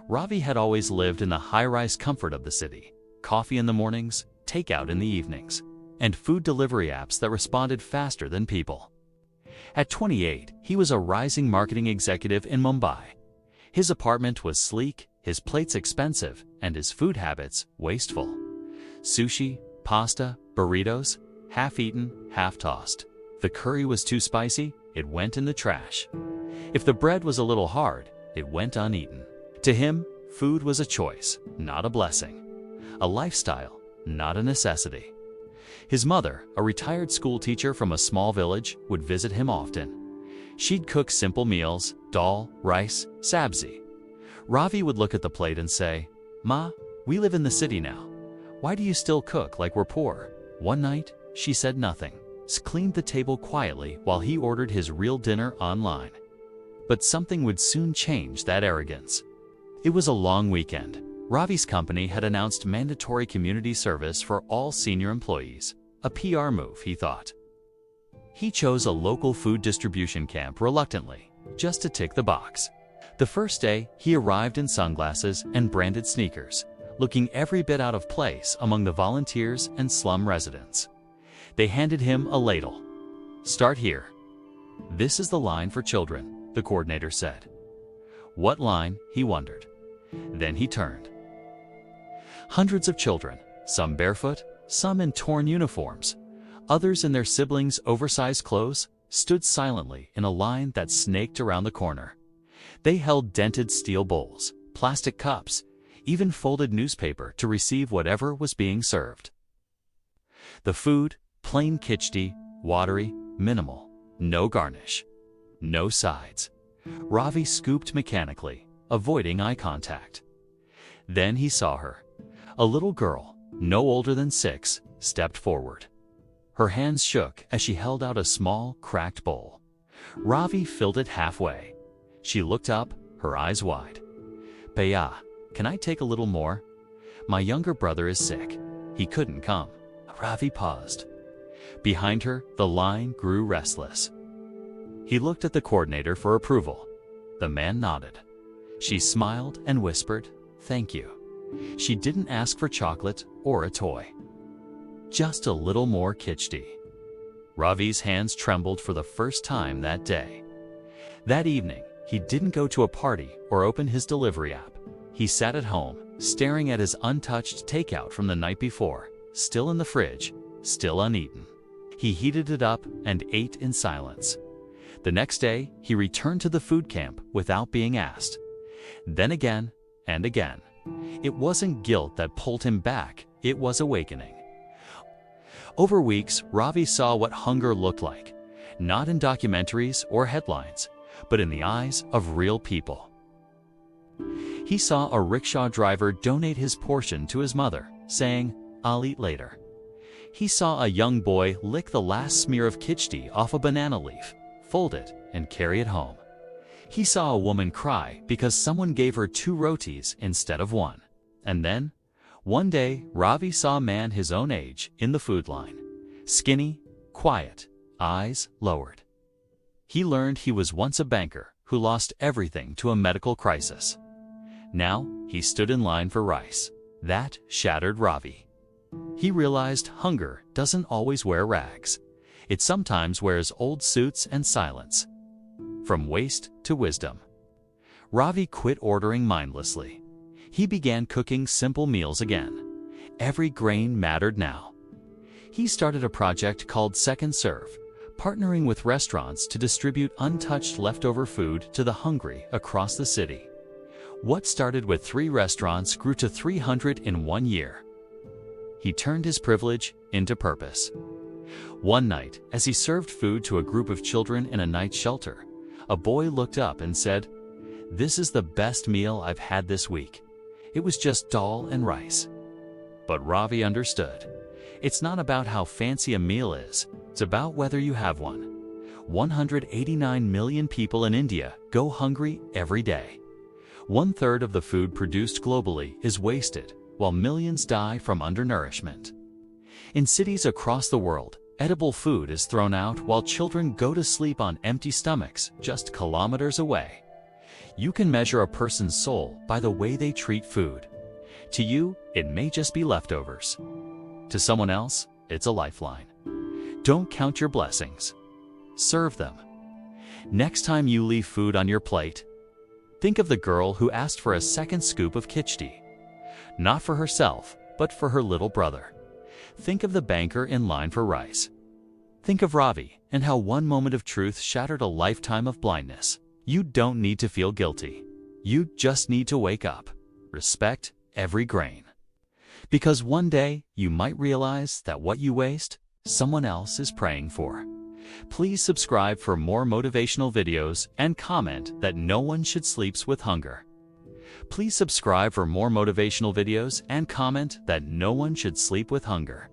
Ravi had always lived in the high-rise comfort of the city, coffee in the mornings, takeout in the evenings, and food delivery apps that responded faster than people. At 28, he was a rising marketing executive in Mumbai. His apartment was sleek, his plates expensive, and his food habits wasteful. Sushi, pasta, burritos, half-eaten, half-tossed. The curry was too spicy, it went in the trash. If the bread was a little hard, it went uneaten. To him, food was a choice, not a blessing. A lifestyle, not a necessity. His mother, a retired school teacher from a small village, would visit him often. She'd cook simple meals, dal, rice, sabzi. Ravi would look at the plate and say, "Ma, we live in the city now. Why do you still cook like we're poor?" One night, she said nothing, cleaned the table quietly while he ordered his real dinner online. But something would soon change that arrogance. It was a long weekend. Ravi's company had announced mandatory community service for all senior employees, a PR move, he thought. He chose a local food distribution camp reluctantly, just to tick the box. The first day, he arrived in sunglasses and branded sneakers, looking every bit out of place among the volunteers and slum residents. They handed him a ladle. "Start here. This is the line for children," the coordinator said. What line, he wondered. Then he turned. Hundreds of children, some barefoot, some in torn uniforms, others in their siblings' oversized clothes, stood silently in a line that snaked around the corner. They held dented steel bowls, plastic cups, even folded newspaper to receive whatever was being served. The food, plain khichdi, watery, minimal, no garnish, no sides. Ravi scooped mechanically, avoiding eye contact. Then he saw her. A little girl, no older than 6, stepped forward. Her hands shook as she held out a small, cracked bowl. Ravi filled it halfway. She looked up, her eyes wide. "Bhaiya, can I take a little more? My younger brother is sick. He couldn't come." Ravi paused. Behind her, the line grew restless. He looked at the coordinator for approval. The man nodded. She smiled and whispered, "Thank you." She didn't ask for chocolate or a toy. Just a little more khichdi. Ravi's hands trembled for the first time that day. That evening, he didn't go to a party or open his delivery app. He sat at home, staring at his untouched takeout from the night before, still in the fridge, still uneaten. He heated it up and ate in silence. The next day, he returned to the food camp without being asked. Then again and again. It wasn't guilt that pulled him back, it was awakening. Over weeks, Ravi saw what hunger looked like, not in documentaries or headlines, but in the eyes of real people. He saw a rickshaw driver donate his portion to his mother, saying, "I'll eat later." He saw a young boy lick the last smear of khichdi off a banana leaf, fold it, and carry it home. He saw a woman cry because someone gave her 2 rotis instead of 1. And then, one day, Ravi saw a man his own age in the food line. Skinny, quiet, eyes lowered. He learned he was once a banker who lost everything to a medical crisis. Now, he stood in line for rice. That shattered Ravi. He realized hunger doesn't always wear rags. It sometimes wears old suits and silence. From waste to wisdom. Ravi quit ordering mindlessly. He began cooking simple meals again. Every grain mattered now. He started a project called Second Serve, partnering with restaurants to distribute untouched leftover food to the hungry across the city. What started with 3 restaurants grew to 300 in 1 year. He turned his privilege into purpose. One night, as he served food to a group of children in a night shelter, a boy looked up and said, "This is the best meal I've had this week." It was just dal and rice. But Ravi understood. It's not about how fancy a meal is, it's about whether you have one. 189 million people in India go hungry every day. 1/3 of the food produced globally is wasted, while millions die from undernourishment. In cities across the world, edible food is thrown out while children go to sleep on empty stomachs just kilometers away. You can measure a person's soul by the way they treat food. To you, it may just be leftovers. To someone else, it's a lifeline. Don't count your blessings. Serve them. Next time you leave food on your plate, think of the girl who asked for a second scoop of khichdi. Not for herself, but for her little brother. Think of the banker in line for rice. Think of Ravi and how one moment of truth shattered a lifetime of blindness. You don't need to feel guilty. You just need to wake up. Respect every grain. Because one day you might realize that what you waste, someone else is praying for. Please subscribe for more motivational videos and comment that no one should sleep with hunger. Please subscribe for more motivational videos and comment that no one should sleep with hunger.